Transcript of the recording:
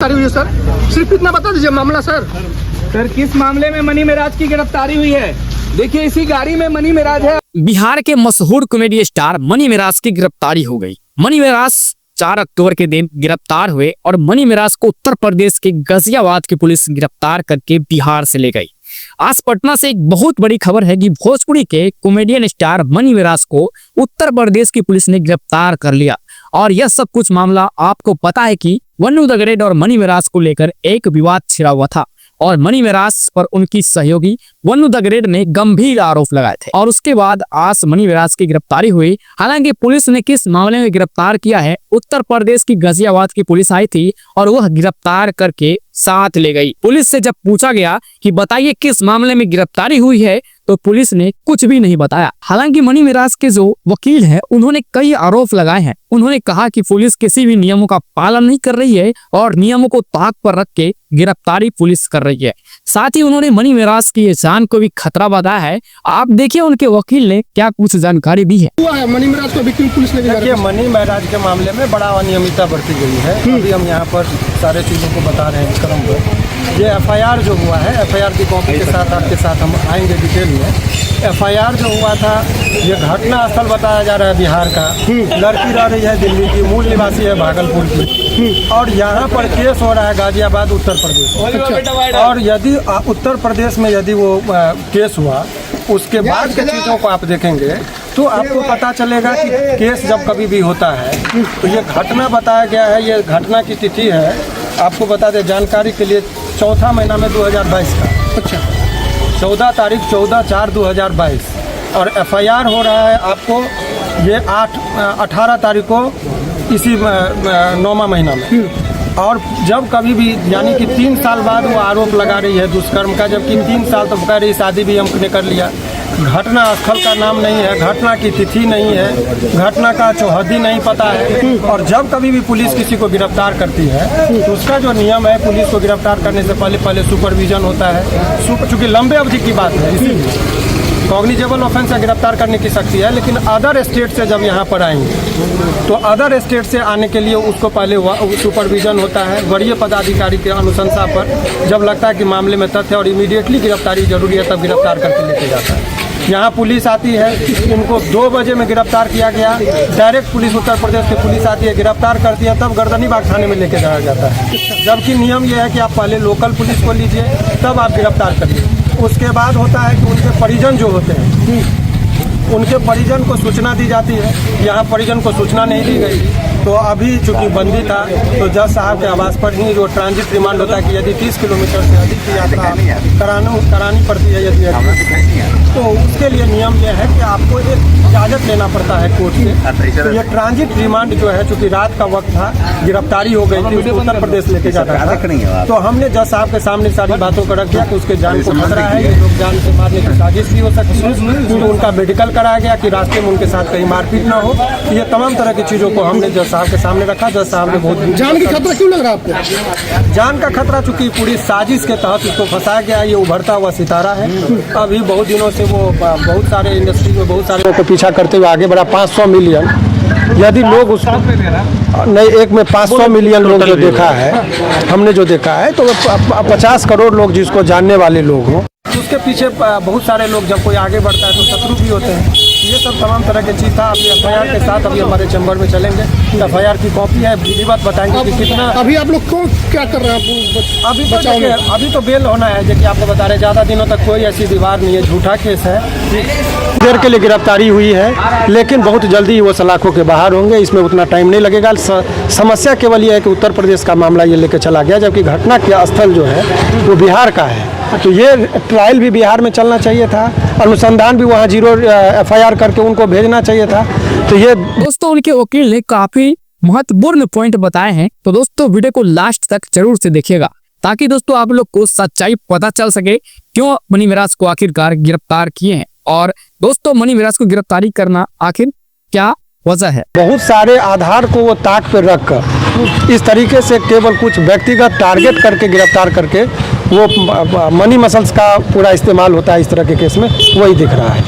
हुई है सर, सिर्फ इतना बता दीजिए मामला सर। सर किस मामले में मनी मेराज की गिरफ्तारी हुई है? देखिए इसी गाड़ी में मनी मेराज है। बिहार के मशहूर कॉमेडी स्टार मनी मेराज की गिरफ्तारी हो गई। मनी मेराज 4 अक्टूबर के दिन गिरफ्तार हुए और मनी मेराज को उत्तर प्रदेश के गाजियाबाद की पुलिस गिरफ्तार करके बिहार से ले गई। आज पटना से एक बहुत बड़ी खबर है कि भोजपुरी के कॉमेडियन स्टार मनी मेराज को उत्तर प्रदेश की पुलिस ने गिरफ्तार कर लिया। और यह सब कुछ मामला आपको पता है कि वन्नू द ग्रेट और मनी मेराज को लेकर एक विवाद छिड़ा हुआ था और मनी मेराज पर उनकी सहयोगी वन्नू द ग्रेट ने गंभीर आरोप लगाए थे और उसके बाद आज मनी मेराज की गिरफ्तारी हुई। हालांकि पुलिस ने किस मामले में गिरफ्तार किया है, उत्तर प्रदेश की गाजियाबाद की पुलिस आई थी और वह गिरफ्तार करके साथ ले गई। पुलिस से जब पूछा गया कि बताइए किस मामले में गिरफ्तारी हुई है, तो पुलिस ने कुछ भी नहीं बताया। हालांकि मनी मेराज के जो वकील हैं, उन्होंने कई आरोप लगाए हैं। उन्होंने कहा कि पुलिस किसी भी नियमों का पालन नहीं कर रही है और नियमों को ताक पर रख के गिरफ्तारी पुलिस कर रही है। साथ ही उन्होंने मनी मेराज की जान को भी खतरा बताया है। आप देखिए उनके वकील ने क्या कुछ जानकारी दी है। हुआ है मनी मेराज को अभी पुलिस ने देखिए, मनी मेराज के मामले में बड़ा अनियमितता बरती गई है। अभी हम यहाँ पर सारे चीज़ों को बता रहे हैं क्रम पर। ये एफआईआर जो हुआ है, एफआईआर की कॉपी के साथ आपके साथ हम आएंगे डिटेल में। एफआईआर जो हुआ था, ये घटना स्थल बताया जा रहा है बिहार का। लड़की रह रही है दिल्ली की, मूल निवासी है भागलपुर की, और यहाँ पर केस हो रहा है गाजियाबाद उत्तर प्रदेश। और यदि उत्तर प्रदेश में यदि वो केस हुआ, उसके बाद के चीज़ों को आप देखेंगे तो आपको पता चलेगा कि केस जब कभी भी होता है तो ये घटना बताया गया है। ये घटना की तिथि है, आपको बता दें जानकारी के लिए, चौथा महीना में 2022 का। अच्छा, 14 तारीख 14/4/2022 और एफआईआर हो रहा है आपको ये 18 तारीख को इसी 9वां महीना में। और जब कभी भी यानी कि 3 साल बाद वो आरोप लगा रही है दुष्कर्म का, जबकि 3 साल तो कह रही शादी भी हमने कर लिया। घटना स्थल का नाम नहीं है, घटना की तिथि नहीं है, घटना का चौहद्दी नहीं पता है। और जब कभी भी पुलिस किसी को गिरफ्तार करती है तो उसका जो नियम है, पुलिस को गिरफ्तार करने से पहले सुपरविजन होता है। चूँकि लंबे अवधि की बात है, इसीलिए कॉग्निजेबल ऑफेंस से गिरफ्तार करने की शक्ति है। लेकिन अदर स्टेट से जब यहाँ पर आएंगे तो अदर स्टेट से आने के लिए उसको पहले सुपरविजन होता है वरीय पदाधिकारी के अनुशंसा पर। जब लगता है कि मामले में तथ्य और इमीडिएटली गिरफ्तारी जरूरी है, तब गिरफ्तार करके लेके जाता है। यहाँ पुलिस आती है, इनको 2 बजे में गिरफ्तार किया गया। डायरेक्ट पुलिस उत्तर प्रदेश की पुलिस आती है, गिरफ्तार करती है, तब गर्दनीबाग थाने में लेके जाया जाता है। जबकि नियम यह है कि आप पहले लोकल पुलिस को लीजिए, तब आप गिरफ्तार करिए। उसके बाद होता है कि उनके परिजन जो होते हैं, उनके परिजन को सूचना दी जाती है। यहाँ परिजन को सूचना नहीं दी गई तो अभी चूंकि बंदी था तो जज साहब के आवास पर ही जो ट्रांजिट रिमांड होता है कि यदि 30 किलोमीटर से अधिक की यात्रा करानी पड़ती है यदि तो उसके लिए नियम यह है कि आपको एक इजाज़त लेना पड़ता है कोर्ट से। तो ये ट्रांजिट रिमांड जो है, चूँकि रात का वक्त था, गिरफ्तारी हो गई थी, उसको उत्तर प्रदेश लेके जाता था। तो हमने जज साहब के सामने सारी बातों को रख दिया कि उसके जान को खतरा है, ये लोग जान से मारने की साजिश भी हो सकती है। तो उनका मेडिकल कराया गया कि रास्ते में उनके साथ कहीं मारपीट ना हो। ये तमाम तरह की चीज़ों को हमने जज साहब के सामने रखा। जज साहब ने बहुत जान का खतरा क्यों लग रहा है आपको? जान का खतरा चूंकि पूरी साजिश के तहत उसको फंसाया गया। ये उभरता हुआ सितारा है। अभी बहुत दिनों से वो बहुत सारे इंडस्ट्री में बहुत सारे को पीछा करते हुए आगे बढ़ा। 500 मिलियन यदि लोग उसको नहीं, एक में 500 मिलियन लोग जो देखा है, हमने जो देखा है, तो 50 करोड़ लोग जिसको जानने वाले लोग हों, उसके पीछे बहुत सारे लोग जब कोई आगे बढ़ता है तो शत्रु भी होते हैं। ये सब तमाम तरह की चीज़ था। अभी एफआईआर के साथ अभी हमारे चैम्बर में चलेंगे, एफआईआर की कॉपी है, विधिवत बताएंगे कि कितना। अभी आप लोग को क्या कर रहे हैं? अभी तो बेल होना है, जैसे आपको बता रहे, ज़्यादा दिनों तक कोई ऐसी दीवार नहीं है, झूठा केस है। देर के लिए गिरफ्तारी हुई है, लेकिन बहुत जल्दी वो सलाखों के बाहर होंगे, इसमें उतना टाइम नहीं लगेगा। समस्या केवल ये है कि उत्तर प्रदेश का मामला ये लेके चला गया, जबकि घटना के स्थल जो है वो बिहार का है। तो ये ट्रायल भी बिहार में चलना चाहिए था, अनुसंधान भी वहाँ 0 एफआईआर करके उनको भेजना चाहिए था। तो ये दोस्तों उनके वकील ने काफी महत्वपूर्ण पॉइंट बताए हैं। तो दोस्तों वीडियो को लास्ट तक जरूर से देखिएगा ताकि दोस्तों आप लोग को सच्चाई पता चल सके क्यों मनी मेराज को आखिरकार गिरफ्तार किए हैं। और दोस्तों मनी मेराज को गिरफ्तारी करना आखिर क्या वजह है? बहुत सारे आधार को वो ताक पर रख कर इस तरीके से केवल कुछ व्यक्तिगत टारगेट करके गिरफ्तार करके वो मनी मसल्स का पूरा इस्तेमाल होता है इस तरह के केस में, वही दिख रहा है।